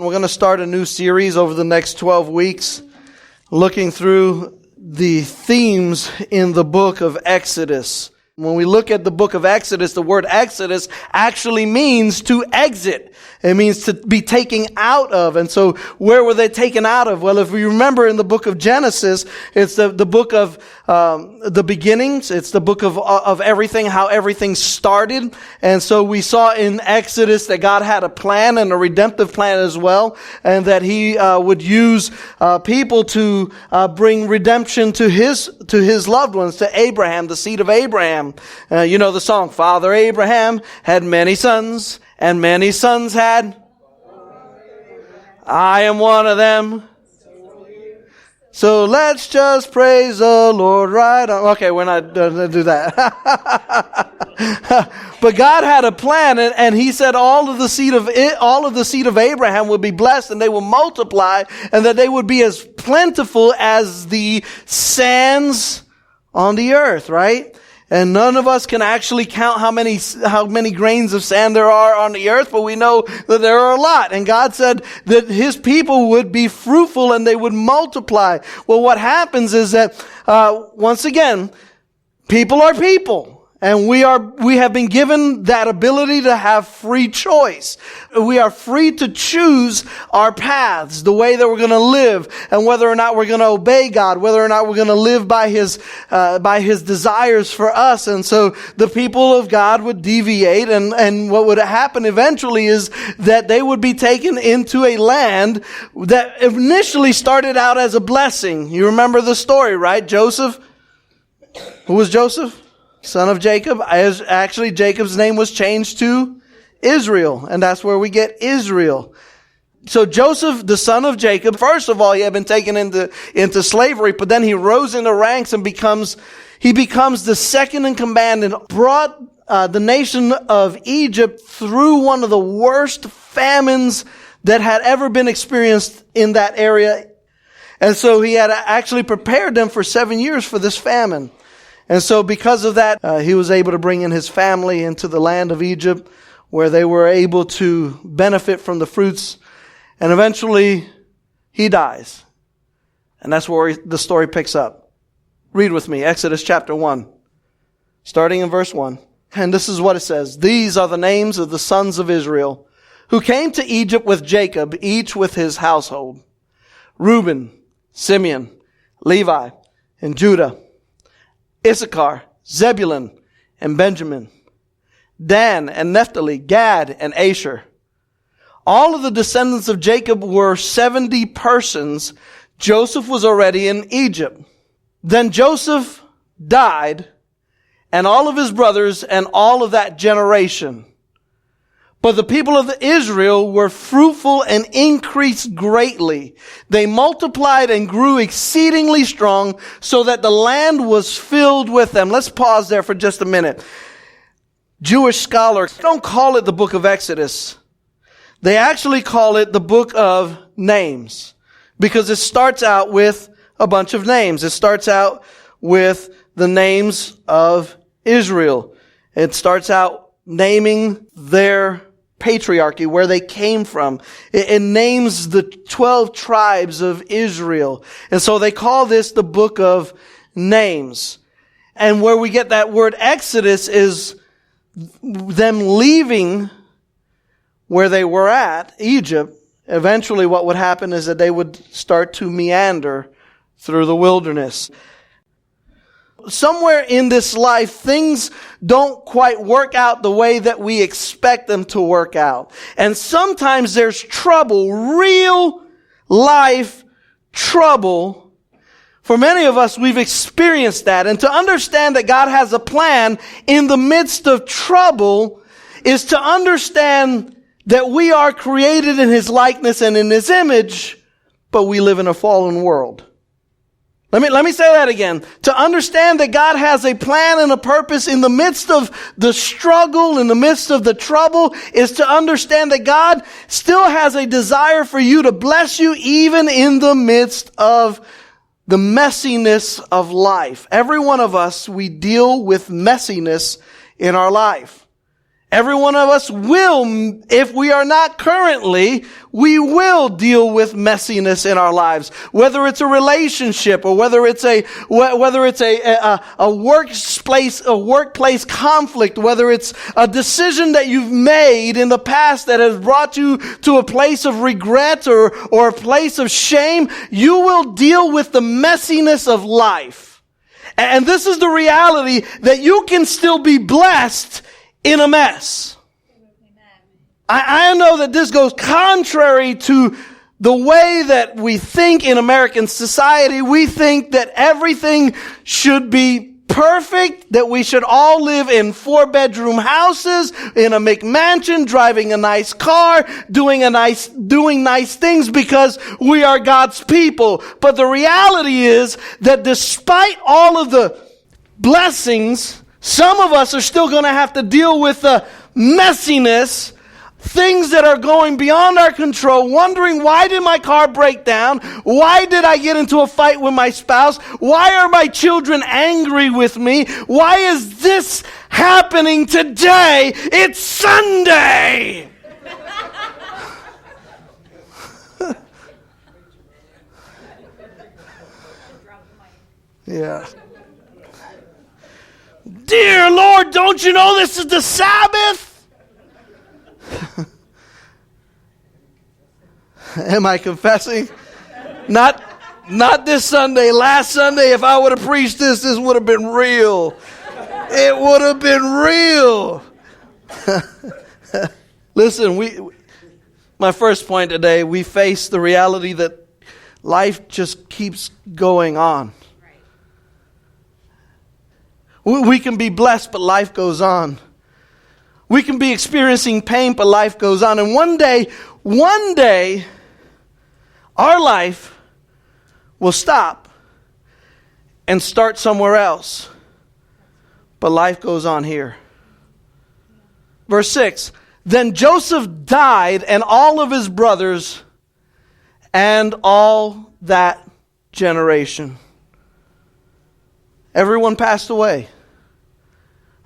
We're going to start a new series over the next 12 weeks, looking through the themes in the book of Exodus. When we look at the book of Exodus, the word Exodus actually means to exit. It means to be taken out of. And so where were they taken out of? Well, if we remember in the book of Genesis, it's the book of the beginnings. It's the book of everything, how everything started. And so we saw in Exodus that God had a plan and a redemptive plan as well, and that He would use people to bring redemption to His loved ones, to Abraham, the seed of Abraham. You know the song, Father Abraham had many sons, and many sons had. I am one of them. So let's just praise the Lord right on. Okay, we're not going to do that. But God had a plan, and He said all of the seed of Abraham would be blessed, and they will multiply, and that they would be as plentiful as the sands on the earth, right? And none of us can actually count how many grains of sand there are on the earth, but we know that there are a lot. And God said that His people would be fruitful and they would multiply. Well, what happens is that, once again, people are people. And we have been given that ability to have free choice. We are free to choose our paths, the way that we're going to live, and whether or not we're going to obey God, whether or not we're going to live by His desires for us. And so the people of God would deviate, and what would happen eventually is that they would be taken into a land that initially started out as a blessing. You remember the story, right? Joseph. Who was Joseph? Son of Jacob. Actually, Jacob's name was changed to Israel, and that's where we get Israel. So Joseph, the son of Jacob, first of all, he had been taken into slavery, but then he rose in the ranks and becomes the second in command, and brought the nation of Egypt through one of the worst famines that had ever been experienced in that area. And so he had actually prepared them for 7 years for this famine. And so because of that, he was able to bring in his family into the land of Egypt, where they were able to benefit from the fruits. And eventually, he dies. And that's where the story picks up. Read with me, Exodus chapter 1, starting in verse 1. And this is what it says. These are the names of the sons of Israel, who came to Egypt with Jacob, each with his household: Reuben, Simeon, Levi, and Judah; Issachar, Zebulun, and Benjamin; Dan and Naphtali, Gad and Asher. All of the descendants of Jacob were 70 persons. Joseph was already in Egypt. Then Joseph died, and all of his brothers and all of that generation. But the people of Israel were fruitful and increased greatly. They multiplied and grew exceedingly strong, so that the land was filled with them. Let's pause there for just a minute. Jewish scholars don't call it the book of Exodus. They actually call it the book of names, because it starts out with a bunch of names. It starts out with the names of Israel. It starts out naming their patriarchy, where they came from. It names the 12 tribes of Israel. And so they call this the book of names. And where we get that word Exodus is them leaving where they were at, Egypt. Eventually what would happen is that they would start to meander through the wilderness. Somewhere in this life, things don't quite work out the way that we expect them to work out. And sometimes there's trouble, real life trouble. For many of us, we've experienced that. And to understand that God has a plan in the midst of trouble is to understand that we are created in His likeness and in His image, but we live in a fallen world. Let me say that again. To understand that God has a plan and a purpose in the midst of the struggle, in the midst of the trouble, is to understand that God still has a desire for you, to bless you even in the midst of the messiness of life. Every one of us, we deal with messiness in our life. Every one of us will, if we are not currently, we will deal with messiness in our lives. Whether it's a relationship or whether it's a workplace conflict, whether it's a decision that you've made in the past that has brought you to a place of regret or a place of shame, you will deal with the messiness of life. And this is the reality that you can still be blessed in a mess. I know that this goes contrary to the way that we think in American society. We think that everything should be perfect, that we should all live in 4-bedroom houses, in a McMansion, driving a nice car, doing nice things because we are God's people. But the reality is that despite all of the blessings, some of us are still going to have to deal with the messiness, things that are going beyond our control, wondering, why did my car break down? Why did I get into a fight with my spouse? Why are my children angry with me? Why is this happening today? It's Sunday! Yeah. Dear Lord, don't you know this is the Sabbath? Am I confessing? Not this Sunday. Last Sunday, if I would have preached this would have been real. It would have been real. Listen, my first point today, we face the reality that life just keeps going on. We can be blessed, but life goes on. We can be experiencing pain, but life goes on. And one day, our life will stop and start somewhere else. But life goes on here. Verse 6, then Joseph died, and all of his brothers, and all that generation. Everyone passed away.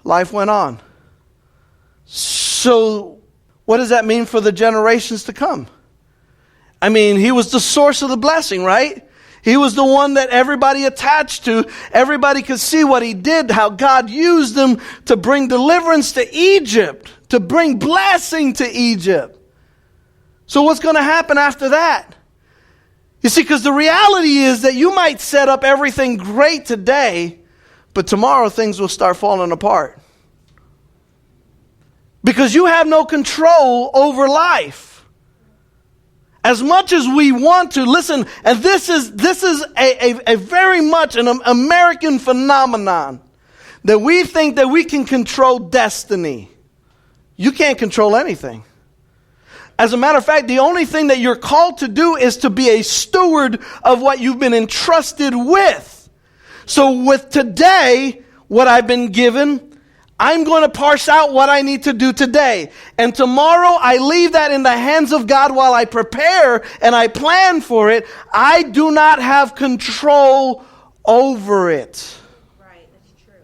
Life went on. So, what does that mean for the generations to come? I mean, he was the source of the blessing, right? He was the one that everybody attached to. Everybody could see what he did, how God used him to bring deliverance to Egypt, to bring blessing to Egypt. So what's going to happen after that? You see, because the reality is that you might set up everything great today, but tomorrow things will start falling apart. Because you have no control over life. As much as we want to, listen, and this is a very much an American phenomenon, that we think that we can control destiny. You can't control anything. As a matter of fact, the only thing that you're called to do is to be a steward of what you've been entrusted with. So with today, what I've been given, I'm going to parse out what I need to do today. And tomorrow I leave that in the hands of God while I prepare and I plan for it. I do not have control over it. Right, that's true.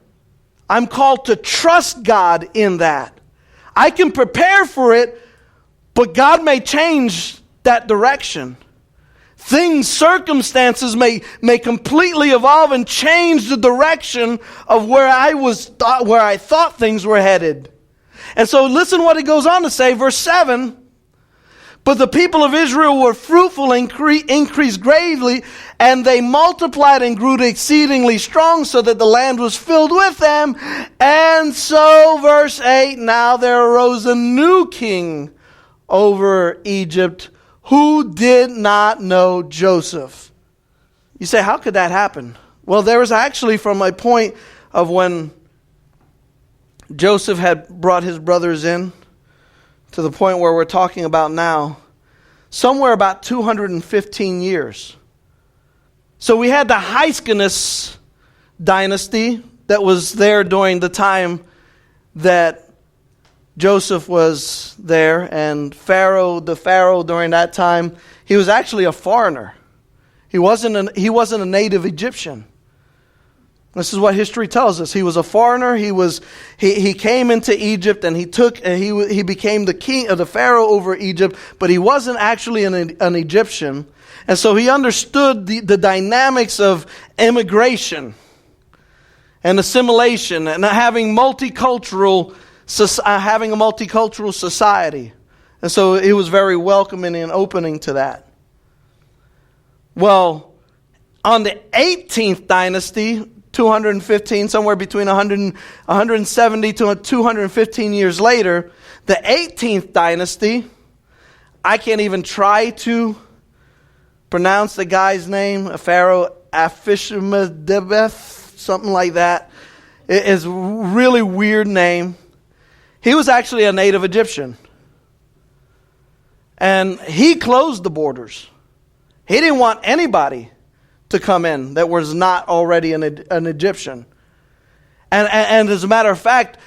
I'm called to trust God in that. I can prepare for it, but God may change that direction. Circumstances may completely evolve and change the direction of where I thought things were headed. And so listen what it goes on to say, verse 7. But the people of Israel were fruitful and increased greatly, and they multiplied and grew exceedingly strong, so that the land was filled with them. And so, verse 8, now there arose a new king over Egypt, who did not know Joseph. You say, how could that happen? Well, there was actually from a point of when Joseph had brought his brothers in to the point where we're talking about now, somewhere about 215 years. So we had the Hyrcanus dynasty that was there during the time that Joseph was there, and the Pharaoh during that time, he was actually a foreigner. He wasn't a native Egyptian. This is what history tells us. He was a foreigner. He came into Egypt and he became the king of the Pharaoh over Egypt, but he wasn't actually an Egyptian. And so he understood the dynamics of immigration and assimilation and having a multicultural society. And so he was very welcoming and opening to that. Well, on the 18th dynasty, 215, somewhere between 170 to 215 years later, the 18th dynasty, I can't even try to pronounce the guy's name, Pharaoh Ashpenazar, something like that. It is a really weird name. He was actually a native Egyptian. And he closed the borders. He didn't want anybody to come in that was not already an Egyptian. And as a matter of fact,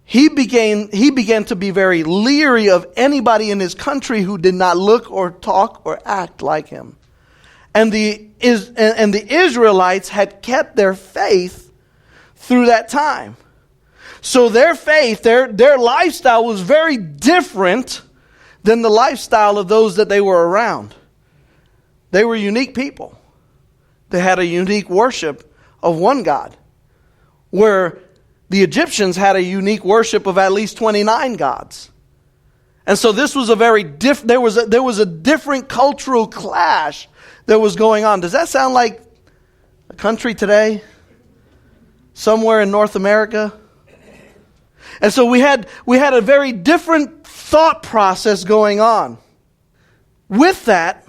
he began to be very leery of anybody in his country who did not look or talk or act like him. And the Israelites had kept their faith through that time. So their faith, their lifestyle was very different than the lifestyle of those that they were around. They were unique people. They had a unique worship of one God, where the Egyptians had a unique worship of at least 29 gods. And so this was a very there was a different cultural clash that was going on. Does that sound like a country today? Somewhere in North America? And so we had a very different thought process going on. With that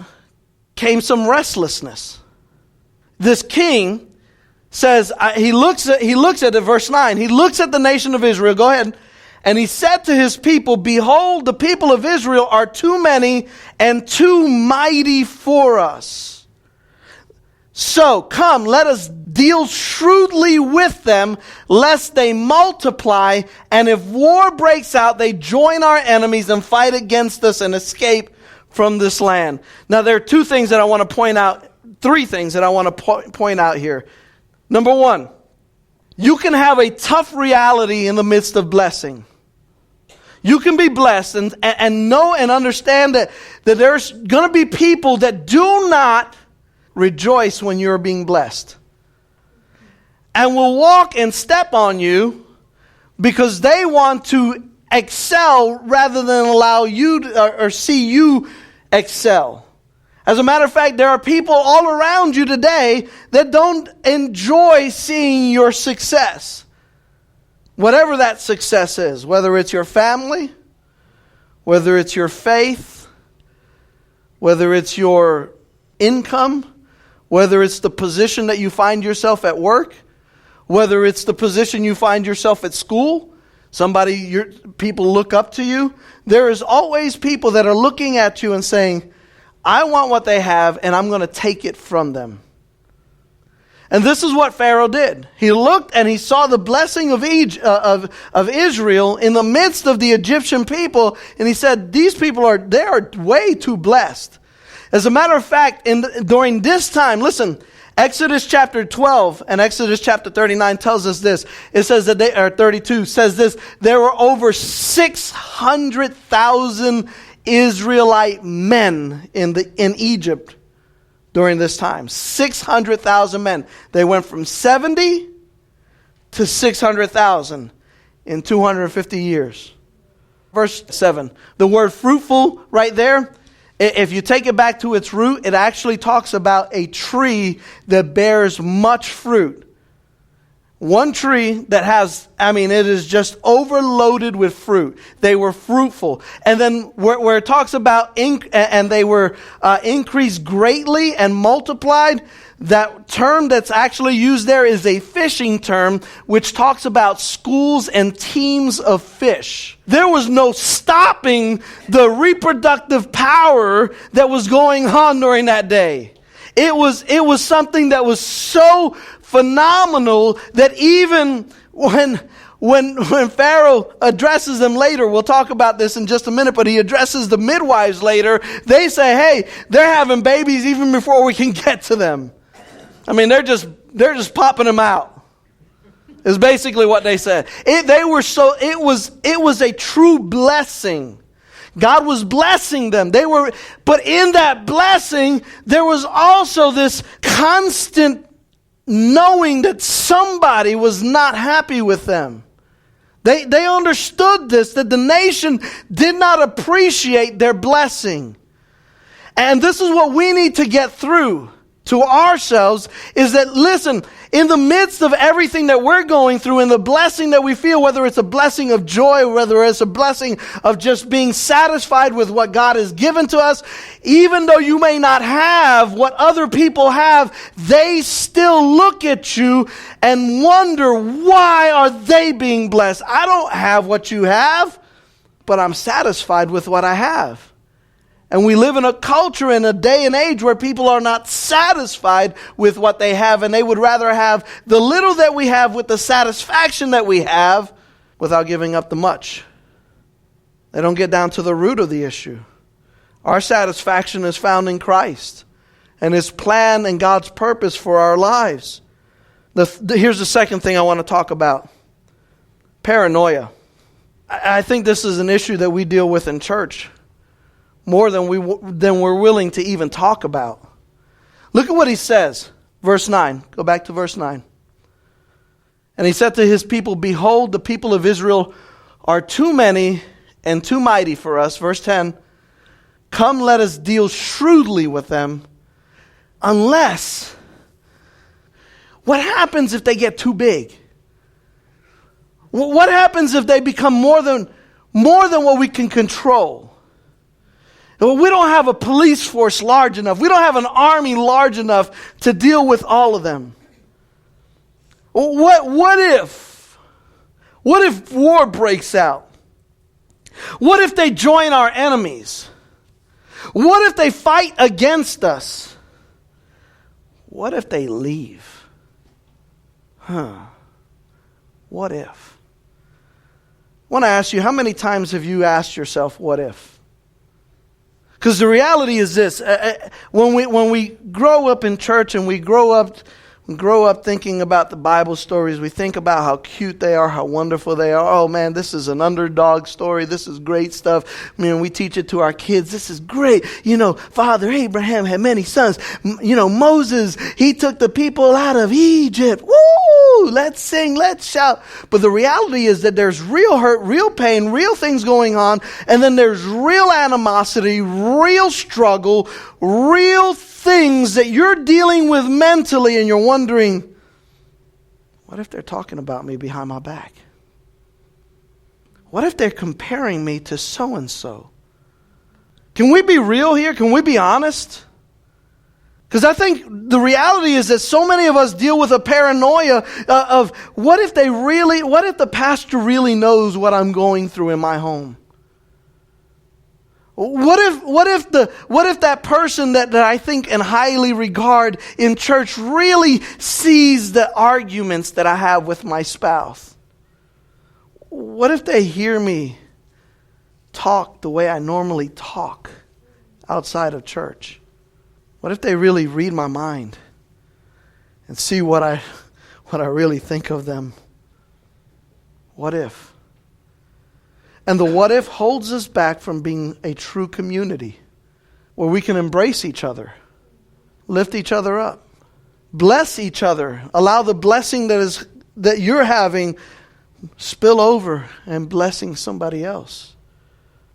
came some restlessness. This king says, he looks at it, verse 9. He looks at the nation of Israel. Go ahead. And he said to his people, behold, the people of Israel are too many and too mighty for us. So come, let us deal shrewdly with them, lest they multiply. And if war breaks out, they join our enemies and fight against us and escape from this land. Now, there are two things that I want to point out. Three things that I want to point out here. Number one, you can have a tough reality in the midst of blessing. You can be blessed and know and understand that there's going to be people that do not rejoice when you're being blessed. And will walk and step on you because they want to excel rather than allow you to, or see you excel. As a matter of fact, there are people all around you today that don't enjoy seeing your success. Whatever that success is, whether it's your family, whether it's your faith, whether it's your income, whether it's the position that you find yourself at work, whether it's the position you find yourself at school, people look up to you. There is always people that are looking at you and saying, I want what they have, and I'm going to take it from them. And this is what Pharaoh did. He looked and he saw the blessing of Israel in the midst of the Egyptian people, and he said, these people are way too blessed. As a matter of fact, during this time, listen, Exodus chapter 12 and Exodus chapter 39 tells us this. It says that 32 says this, there were over 600,000 Israelite men in Egypt during this time. 600,000 men. They went from 70 to 600,000 in 250 years. Verse 7. The word fruitful right there, if you take it back to its root, it actually talks about a tree that bears much fruit. One tree that has, it is just overloaded with fruit. They were fruitful. And then where it talks about, and they were increased greatly and multiplied, that term that's actually used there is a fishing term, which talks about schools and teams of fish. There was no stopping the reproductive power that was going on during that day. It was something that was so phenomenal that even when Pharaoh addresses them later, we'll talk about this in just a minute, but he addresses the midwives later, they say, hey, they're having babies even before we can get to them. They're just popping them out. Is basically what they said. It was a true blessing. God was blessing them. But in that blessing, there was also this constant knowing that somebody was not happy with them. They understood this, that the nation did not appreciate their blessing. And this is what we need to get through to ourselves, is that, listen, in the midst of everything that we're going through, in the blessing that we feel, whether it's a blessing of joy, whether it's a blessing of just being satisfied with what God has given to us, even though you may not have what other people have, they still look at you and wonder, why are they being blessed? I don't have what you have, but I'm satisfied with what I have. And we live in a culture, in a day and age where people are not satisfied with what they have, and they would rather have the little that we have with the satisfaction that we have without giving up the much. They don't get down to the root of the issue. Our satisfaction is found in Christ and His plan and God's purpose for our lives. Here's the second thing I want to talk about. Paranoia. I think this is an issue that we deal with in church more than we're willing to even talk about. Look at what he says. Verse 9. Go back to verse 9. And he said to his people, behold, the people of Israel are too many and too mighty for us. Verse 10. Come, let us deal shrewdly with them. Unless, what happens if they get too big? What happens if they become more than what we can control? We don't have a police force large enough. We don't have an army large enough to deal with all of them. What if war breaks out? What if they join our enemies? What if they fight against us? What if they leave? What if? I want to ask you, how many times have you asked yourself, what if? Because the reality is this, when we grow up in church and we grow up thinking about the Bible stories, we think about how cute they are, how wonderful they are. Oh man, this is an underdog story. This is great stuff. I mean, we teach it to our kids. This is great. Father Abraham had many sons. Moses, he took the people out of Egypt. Woo! Let's sing, let's shout. But the reality is that there's real hurt, real pain, real things going on. And then there's real animosity, real struggle, real things that you're dealing with mentally, and you're wondering, what if they're talking about me behind my back? What if they're comparing me to so-and-so? Can we be real here? Can we be honest? Because I think the reality is that so many of us deal with a paranoia of what if the pastor really knows what I'm going through in my home? What if that person that I think and highly regard in church really sees the arguments that I have with my spouse? What if they hear me talk the way I normally talk outside of church? What if they really read my mind and see what I really think of them? What if? And the what if holds us back from being a true community where we can embrace each other, lift each other up, bless each other, allow the blessing that you're having spill over and blessing somebody else.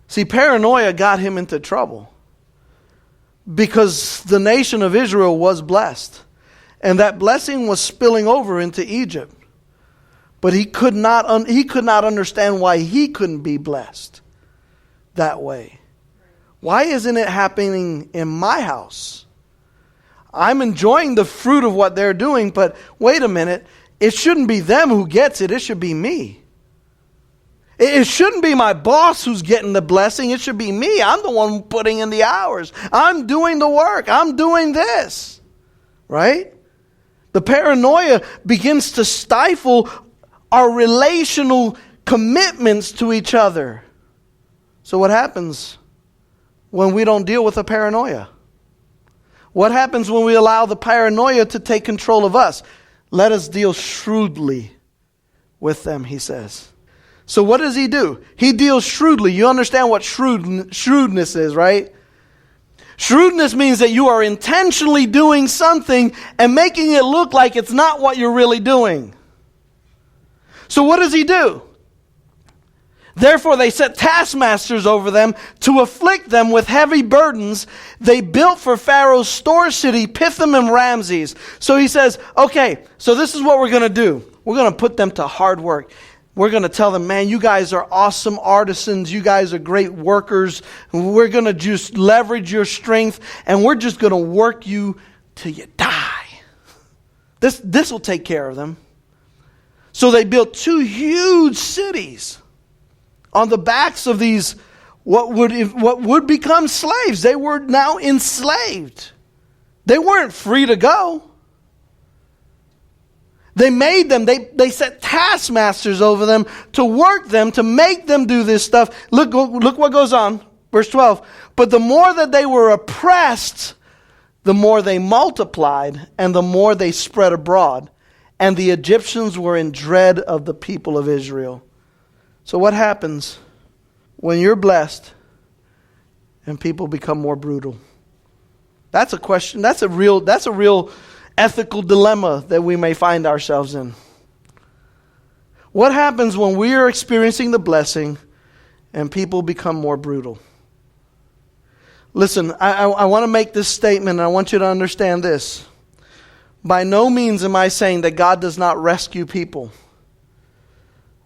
See, paranoia got him into trouble because the nation of Israel was blessed, and that blessing was spilling over into Egypt. But he could not understand why he couldn't be blessed that way. Why isn't it happening in my house? I'm enjoying the fruit of what they're doing, but wait a minute, it shouldn't be them who gets it, it should be me. It shouldn't be my boss who's getting the blessing, it should be me. I'm the one putting in the hours. I'm doing the work. I'm doing this. Right? The paranoia begins to stifle our relational commitments to each other. So what happens when we don't deal with the paranoia? What happens when we allow the paranoia to take control of us? Let us deal shrewdly with them, he says. So what does he do? He deals shrewdly. You understand what shrewdness is, right? Shrewdness means that you are intentionally doing something and making it look like it's not what you're really doing. So what does he do? Therefore they set taskmasters over them to afflict them with heavy burdens. They built for Pharaoh's store city Pithom and Ramses. So he says, okay, so this is what we're going to do. We're going to put them to hard work. We're going to tell them, man, you guys are awesome artisans. You guys are great workers. We're going to just leverage your strength, and we're just going to work you till you die. This will take care of them. So they built 2 huge cities on the backs of these what would become slaves. They were now enslaved. They weren't free to go. They made them, they set taskmasters over them to work them, to make them do this stuff. Look what goes on. Verse 12. But the more that they were oppressed, the more they multiplied, and the more they spread abroad. And the Egyptians were in dread of the people of Israel. So what happens when you're blessed and people become more brutal? That's a question. That's a real ethical dilemma that we may find ourselves in. What happens when we are experiencing the blessing and people become more brutal? Listen, I want to make this statement, and I want you to understand this. By no means am I saying that God does not rescue people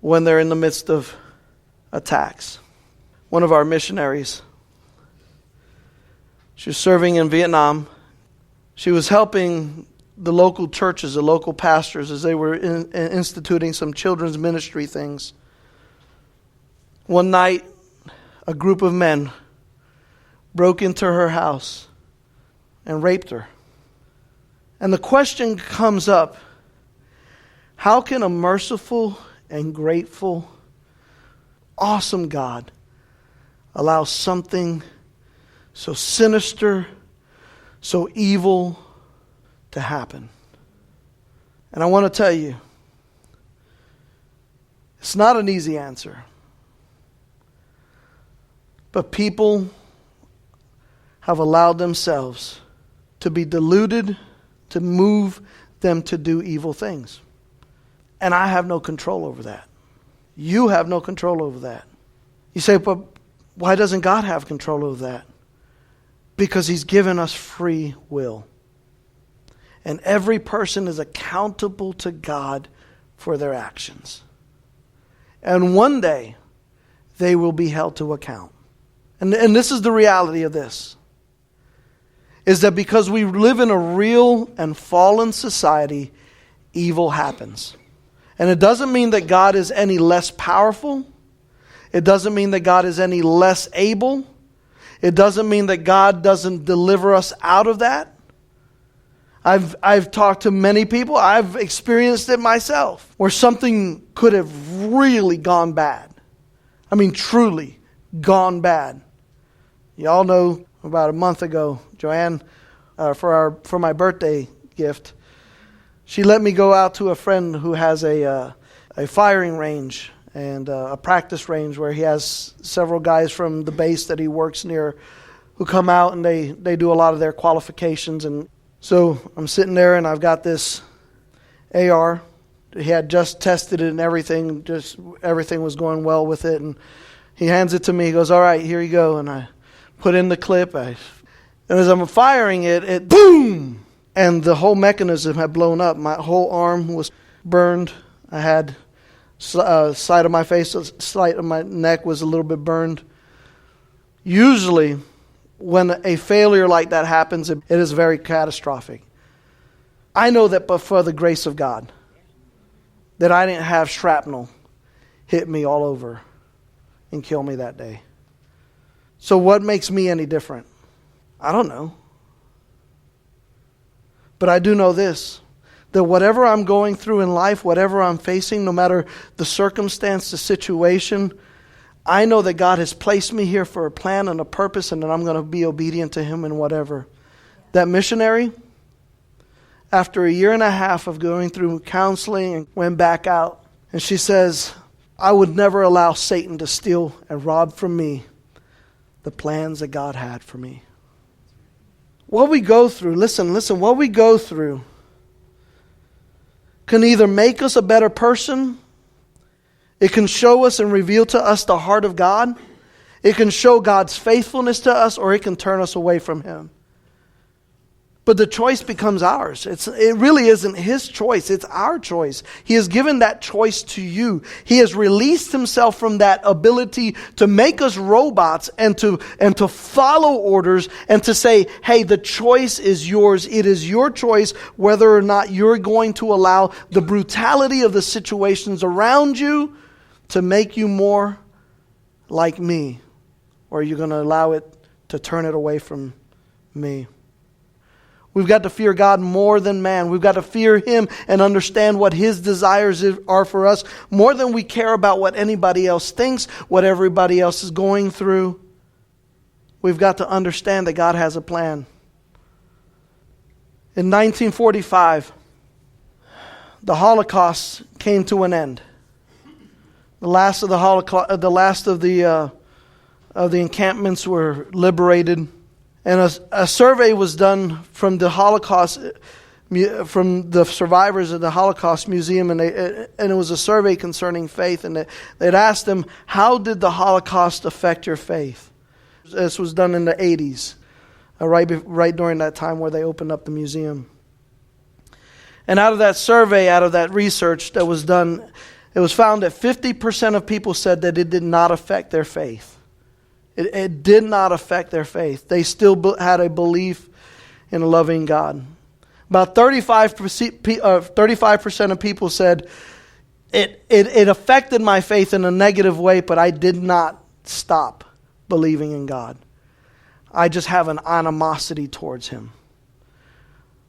when they're in the midst of attacks. One of our missionaries, she was serving in Vietnam. She was helping the local churches, the local pastors, as they were instituting some children's ministry things. One night, a group of men broke into her house and raped her. And the question comes up, how can a merciful and grateful, awesome God allow something so sinister, so evil to happen? And I want to tell you, it's not an easy answer. But people have allowed themselves to be deluded, to move them to do evil things. And I have no control over that. You have no control over that. You say, but why doesn't God have control over that? Because He's given us free will. And every person is accountable to God for their actions. And one day, they will be held to account. And this is the reality of this. Is that because we live in a real and fallen society, evil happens. And it doesn't mean that God is any less powerful. It doesn't mean that God is any less able. It doesn't mean that God doesn't deliver us out of that. I've talked to many people. I've experienced it myself, where something could have really gone bad. I mean, truly gone bad. Y'all know about a month ago, Joanne, for my birthday gift, she let me go out to a friend who has a firing range and a practice range where he has several guys from the base that he works near who come out and they do a lot of their qualifications. And so I'm sitting there and I've got this AR. He had just tested it and everything. Just everything was going well with it. And he hands it to me. He goes, all right, here you go. And I put in the clip. And as I'm firing it boom! And the whole mechanism had blown up. My whole arm was burned. I had side of my face, side of my neck was a little bit burned. Usually, when a failure like that happens, it is very catastrophic. I know that but for the grace of God, that I didn't have shrapnel hit me all over and kill me that day. So what makes me any different? I don't know. But I do know this, that whatever I'm going through in life, whatever I'm facing, no matter the circumstance, the situation, I know that God has placed me here for a plan and a purpose, and that I'm going to be obedient to Him in whatever. That missionary, after a year and a half of going through counseling, and went back out And she says, I would never allow Satan to steal and rob from me the plans that God had for me. What we go through, listen, what we go through can either make us a better person, it can show us and reveal to us the heart of God, it can show God's faithfulness to us, or it can turn us away from Him. But the choice becomes ours. It really isn't His choice. It's our choice. He has given that choice to you. He has released Himself from that ability to make us robots and to follow orders and to say, hey, the choice is yours. It is your choice whether or not you're going to allow the brutality of the situations around you to make you more like me, or you're going to allow it to turn it away from me. We've got to fear God more than man. We've got to fear Him and understand what His desires are for us more than we care about what anybody else thinks, what everybody else is going through. We've got to understand that God has a plan. In 1945, the Holocaust came to an end. The last of the Holocaust, the last of the encampments were liberated. And a survey was done from the Holocaust, from the survivors of the Holocaust Museum, and it was a survey concerning faith. And they'd asked them, how did the Holocaust affect your faith? This was done in the 80s, right during that time where they opened up the museum. And out of that survey, out of that research that was done, it was found that 50% of people said that it did not affect their faith. It did not affect their faith. They still had a belief in a loving God. About 35% of people said, it affected my faith in a negative way, but I did not stop believing in God. I just have an animosity towards Him.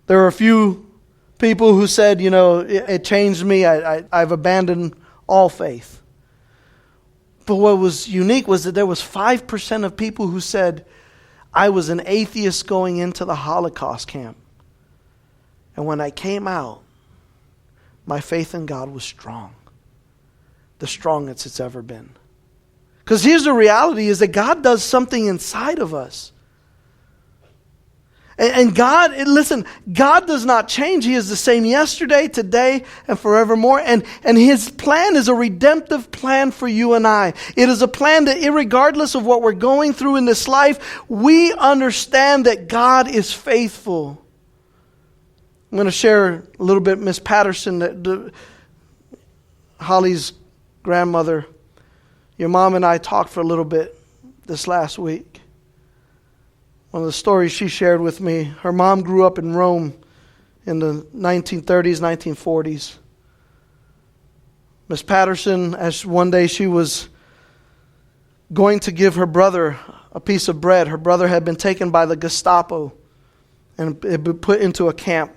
There were a few people who said, it changed me. I've abandoned all faith. But what was unique was that there was 5% of people who said, I was an atheist going into the Holocaust camp. And when I came out, my faith in God was strong. The strongest it's ever been. Because here's the reality is that God does something inside of us. And God, listen, God does not change. He is the same yesterday, today, and forevermore. And His plan is a redemptive plan for you and I. It is a plan that irregardless of what we're going through in this life, we understand that God is faithful. I'm going to share a little bit, Miss Patterson, Holly's grandmother. Your mom and I talked for a little bit this last week. One of the stories she shared with me, her mom grew up in Rome in the 1930s, 1940s. Miss Patterson, as one day she was going to give her brother a piece of bread. Her brother had been taken by the Gestapo and had been put into a camp.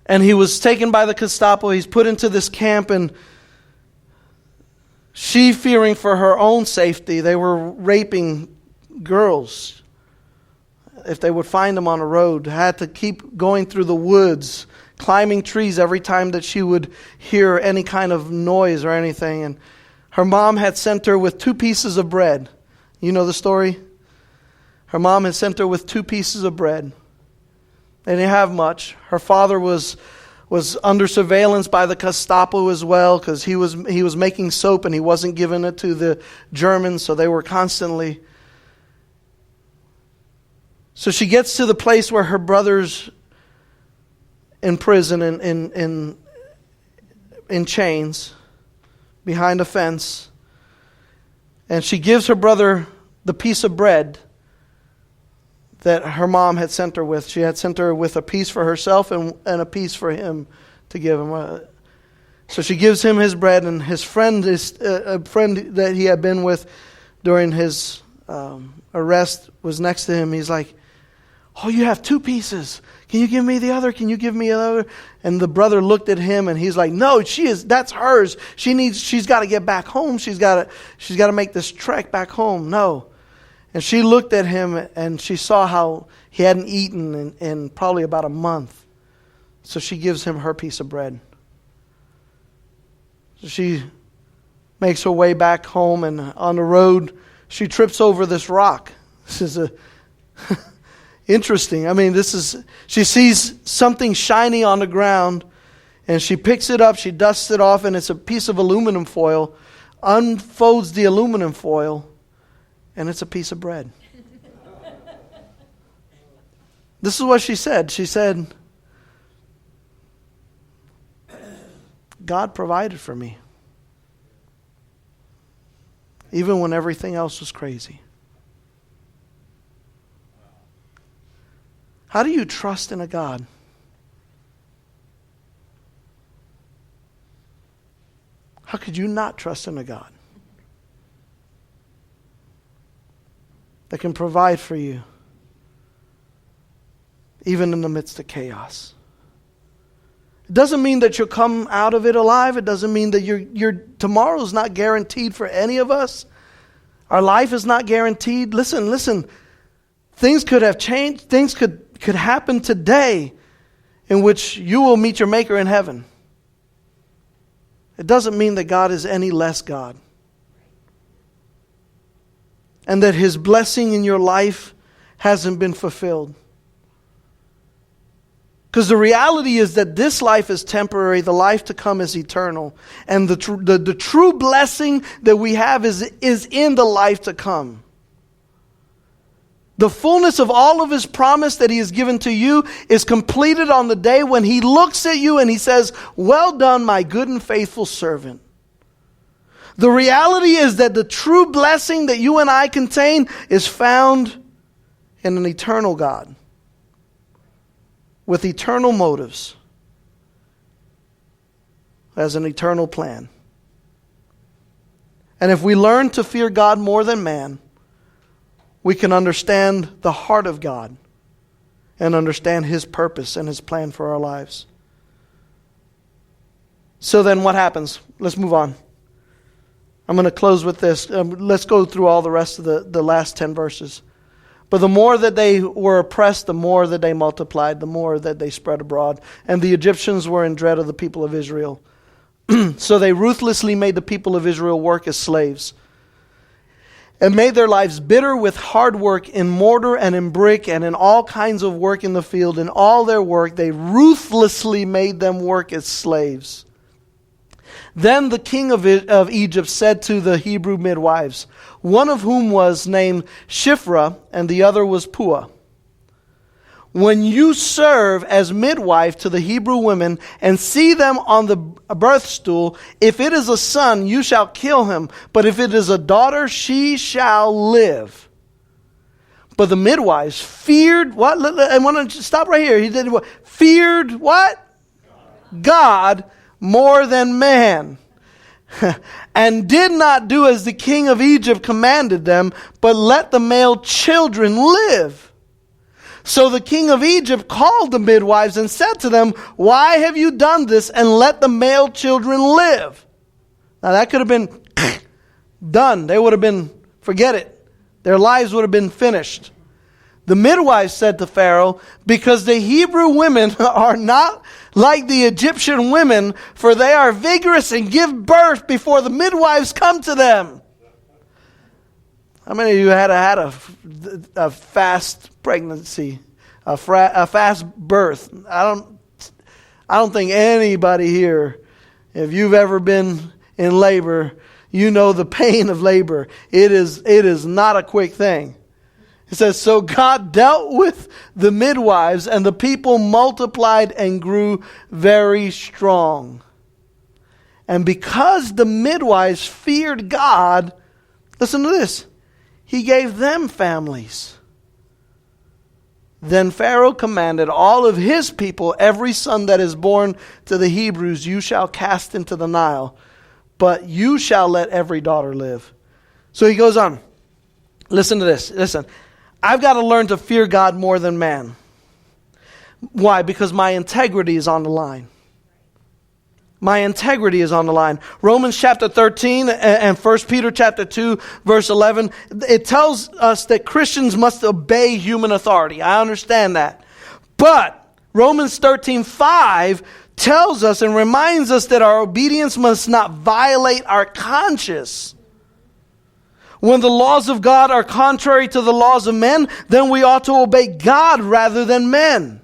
And he was taken by the Gestapo. He's put into this camp, and she, fearing for her own safety, they were raping girls. If they would find them on a road, had to keep going through the woods, climbing trees every time that she would hear any kind of noise or anything. And her mom had sent her with 2 pieces of bread. You know the story? Her mom had sent her with 2 pieces of bread. They didn't have much. Her father was under surveillance by the Gestapo as well, because he was making soap and he wasn't giving it to the Germans, so they were constantly. So she gets to the place where her brother's in prison in chains behind a fence. And she gives her brother the piece of bread that her mom had sent her with. She had sent her with a piece for herself and a piece for him to give him. So she gives him his bread, and his friend is a friend that he had been with during his arrest was next to him. He's like, "Oh, you have 2 pieces. Can you give me the other? Can you give me the other?" And the brother looked at him and he's like, "No, that's hers. She's got to get back home. She's got to make this trek back home." No. And she looked at him and she saw how he hadn't eaten in probably about a month. So she gives him her piece of bread. She makes her way back home, and on the road, she trips over this rock. This is interesting. I mean, she sees something shiny on the ground, and she picks it up, she dusts it off, and it's a piece of aluminum foil, unfolds the aluminum foil, and it's a piece of bread. This is what she said. She said, God provided for me, even when everything else was crazy. How do you trust in a God how could you not trust in a God that can provide for you even in the midst of chaos? It doesn't mean that you'll come out of it alive. It doesn't mean that your tomorrow is not guaranteed for any of us. Our life is not guaranteed. Listen. Things could have changed. Things could happen today in which you will meet your Maker in heaven. It doesn't mean that God is any less God. And that His blessing in your life hasn't been fulfilled. Because the reality is that this life is temporary, the life to come is eternal. And the true blessing that we have is in the life to come. The fullness of all of His promise that He has given to you is completed on the day when He looks at you and He says, "Well done, my good and faithful servant." The reality is that the true blessing that you and I contain is found in an eternal God with eternal motives, as an eternal plan. And if we learn to fear God more than man, we can understand the heart of God and understand His purpose and His plan for our lives. So then what happens? Let's move on. I'm going to close with this. Let's go through all the rest of the last 10 verses. But the more that they were oppressed, the more that they multiplied, the more that they spread abroad. And the Egyptians were in dread of the people of Israel. So they ruthlessly made the people of Israel work as slaves, and made their lives bitter with hard work in mortar and in brick and in all kinds of work in the field. In all their work, they ruthlessly made them work as slaves. Then the king of Egypt said to the Hebrew midwives, one of whom was named Shiphrah and the other was Puah, "When you serve as midwife to the Hebrew women and see them on the birth stool, if it is a son, you shall kill him. But if it is a daughter, she shall live." But the midwives feared what? I want to stop right here. He did what? Feared what? God more than man. And did not do as the king of Egypt commanded them, but let the male children live. So the king of Egypt called the midwives and said to them, "Why have you done this and let the male children live?" Now that could have been done. They would have been, forget it. Their lives would have been finished. The midwives said to Pharaoh, "Because the Hebrew women are not like the Egyptian women, for they are vigorous and give birth before the midwives come to them." How many of you had a fast pregnancy, a fast birth? I don't think anybody here, if you've ever been in labor, you know the pain of labor. It is not a quick thing. It says, so God dealt with the midwives, and the people multiplied and grew very strong. And because the midwives feared God, listen to this, He gave them families. Then Pharaoh commanded all of his people, "Every son that is born to the Hebrews you shall cast into the Nile, but you shall let every daughter live." So he goes on. Listen to this. Listen. I've got to learn to fear God more than man. Why? Because my integrity is on the line. My integrity is on the line. Romans chapter 13 and 1 Peter chapter 2 verse 11, it tells us that Christians must obey human authority. I understand that. But Romans 13:5 tells us and reminds us that our obedience must not violate our conscience. When the laws of God are contrary to the laws of men, then we ought to obey God rather than men.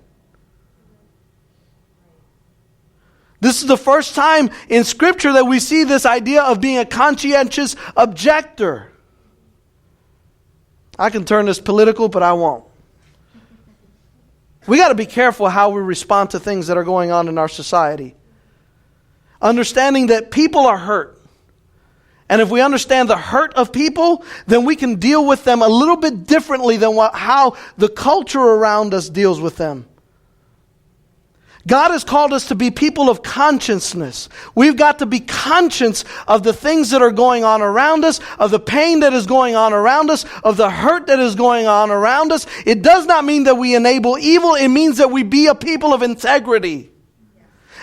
This is the first time in Scripture that we see this idea of being a conscientious objector. I can turn this political, but I won't. We got to be careful how we respond to things that are going on in our society. Understanding that people are hurt. And if we understand the hurt of people, then we can deal with them a little bit differently than how the culture around us deals with them. God has called us to be people of consciousness. We've got to be conscious of the things that are going on around us, of the pain that is going on around us, of the hurt that is going on around us. It does not mean that we enable evil. It means that we be a people of integrity.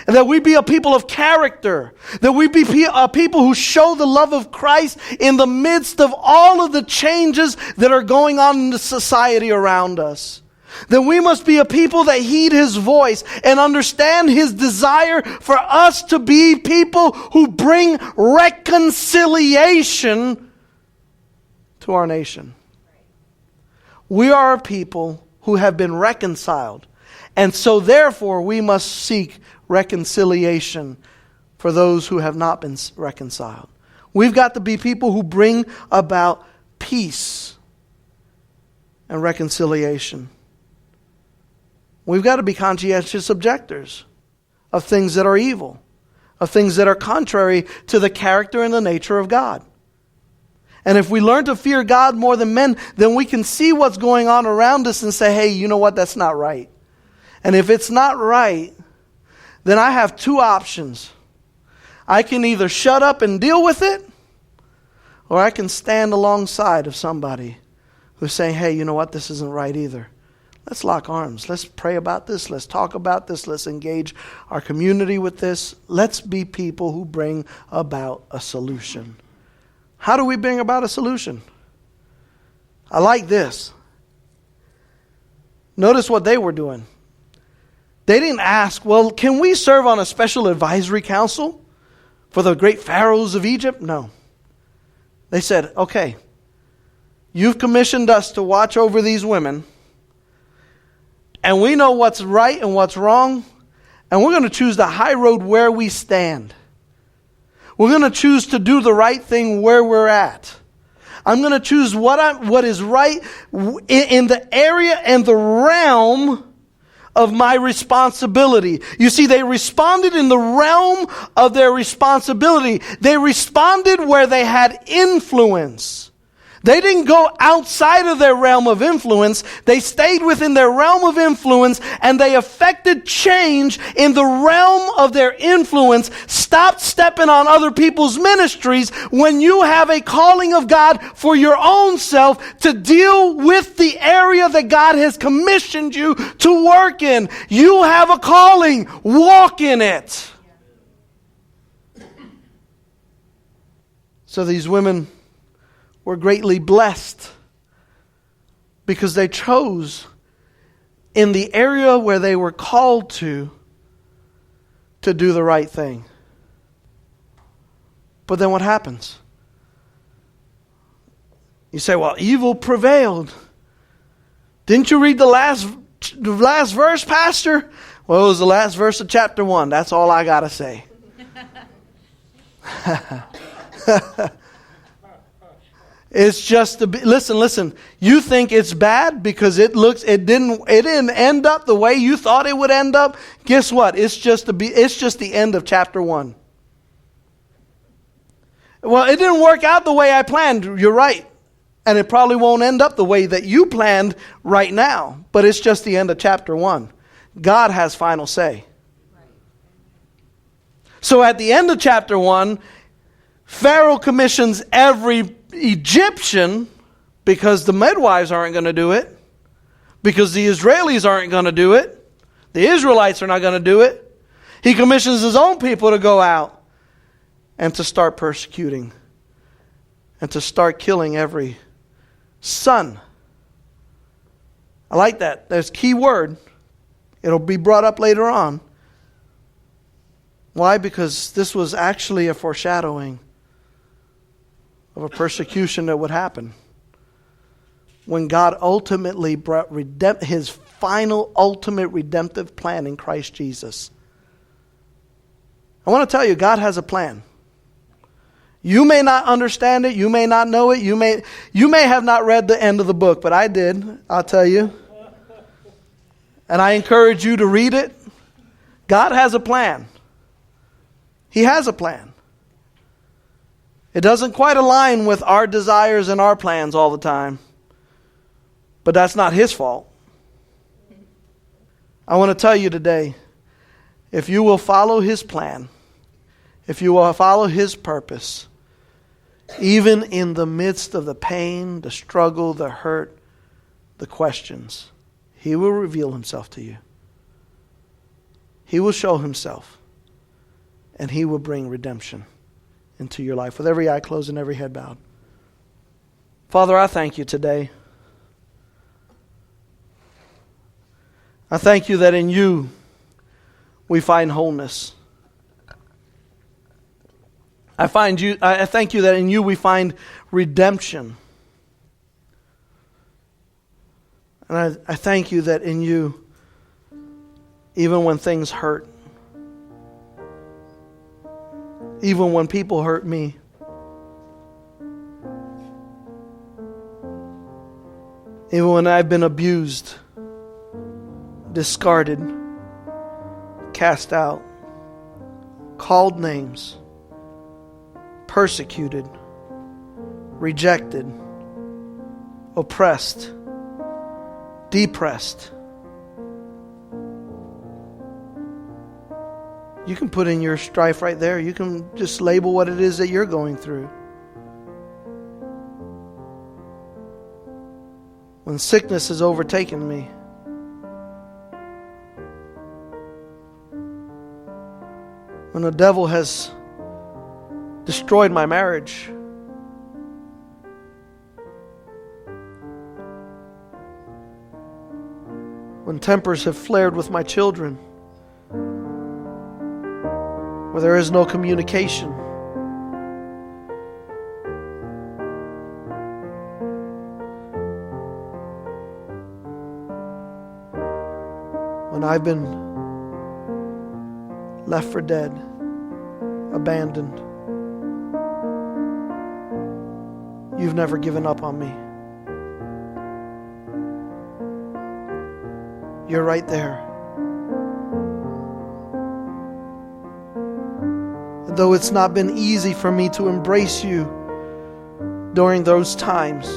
And that we be a people of character. That we be a people who show the love of Christ in the midst of all of the changes that are going on in the society around us. That we must be a people that heed His voice and understand His desire for us to be people who bring reconciliation to our nation. We are a people who have been reconciled. And so therefore we must seek reconciliation for those who have not been reconciled. We've got to be people who bring about peace and reconciliation. We've got to be conscientious objectors of things that are evil, of things that are contrary to the character and the nature of God. And if we learn to fear God more than men, then we can see what's going on around us and say, hey, you know what, that's not right. And if it's not right, then I have two options. I can either shut up and deal with it, or I can stand alongside of somebody who's saying, hey, you know what, this isn't right either. Let's lock arms. Let's pray about this. Let's talk about this. Let's engage our community with this. Let's be people who bring about a solution. How do we bring about a solution? I like this. Notice what they were doing. They didn't ask, well, can we serve on a special advisory council for the great pharaohs of Egypt? No. They said, okay, you've commissioned us to watch over these women, and we know what's right and what's wrong, and we're going to choose the high road where we stand. We're going to choose to do the right thing where we're at. I'm going to choose what is right in the area and the realm of my responsibility. You see, they responded in the realm of their responsibility. They responded where they had influence. They didn't go outside of their realm of influence. They stayed within their realm of influence, and they affected change in the realm of their influence. Stop stepping on other people's ministries when you have a calling of God for your own self to deal with the area that God has commissioned you to work in. You have a calling. Walk in it. So these women were greatly blessed because they chose in the area where they were called to do the right thing. But then what happens? You say, well, evil prevailed. Didn't you read the last verse, Pastor? Well, it was the last verse of chapter 1. That's all I got to say. It's just listen. You think it's bad because it didn't end up the way you thought it would end up. Guess what? It's just the end of chapter 1. Well, it didn't work out the way I planned. You're right. And it probably won't end up the way that you planned right now. But it's just the end of chapter 1. God has final say. So at the end of chapter 1, Pharaoh commissions every Egyptian, because the midwives aren't going to do it, because the Israelis aren't going to do it, the Israelites are not going to do it. He commissions his own people to go out and to start persecuting and to start killing every son. I like that. There's a key word. It'll be brought up later on. Why? Because this was actually a foreshadowing of a persecution that would happen when God ultimately brought His final, ultimate redemptive plan in Christ Jesus. I want to tell you, God has a plan. You may not understand it. You may not know it. You may have not read the end of the book, but I did. I'll tell you. And I encourage you to read it. God has a plan. He has a plan. It doesn't quite align with our desires and our plans all the time. But that's not His fault. I want to tell you today, if you will follow His plan, if you will follow His purpose, even in the midst of the pain, the struggle, the hurt, the questions, He will reveal Himself to you. He will show Himself. And He will bring redemption into your life. With every eye closed and every head bowed. Father, I thank You today. I thank You that in You we find wholeness. I thank You that in You we find redemption. And I thank You that in You, even when things hurt, even when people hurt me, even when I've been abused, discarded, cast out, called names, persecuted, rejected, oppressed, depressed. You can put in your strife right there. You can just label what it is that you're going through. When sickness has overtaken me, when the devil has destroyed my marriage, when tempers have flared with my children, where there is no communication, when I've been left for dead, abandoned, You've never given up on me. You're right there. Though it's not been easy for me to embrace You during those times,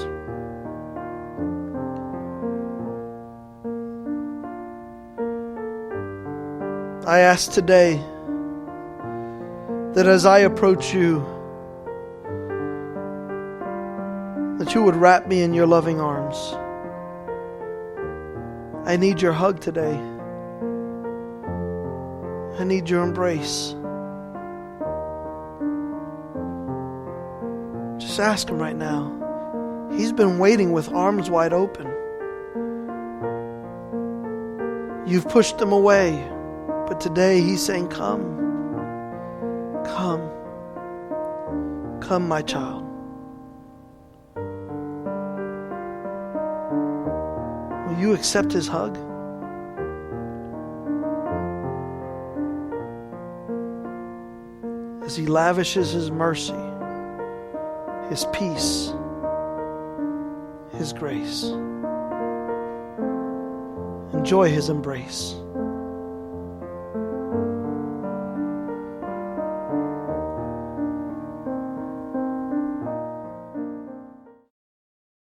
I ask today that as I approach You, that You would wrap me in Your loving arms. I need Your hug today. I need Your embrace. Just ask Him right now. He's been waiting with arms wide open. You've pushed Him away, but today He's saying, come. Come. Come, my child. Will you accept His hug? As He lavishes His mercy, His peace, His grace. Enjoy His embrace.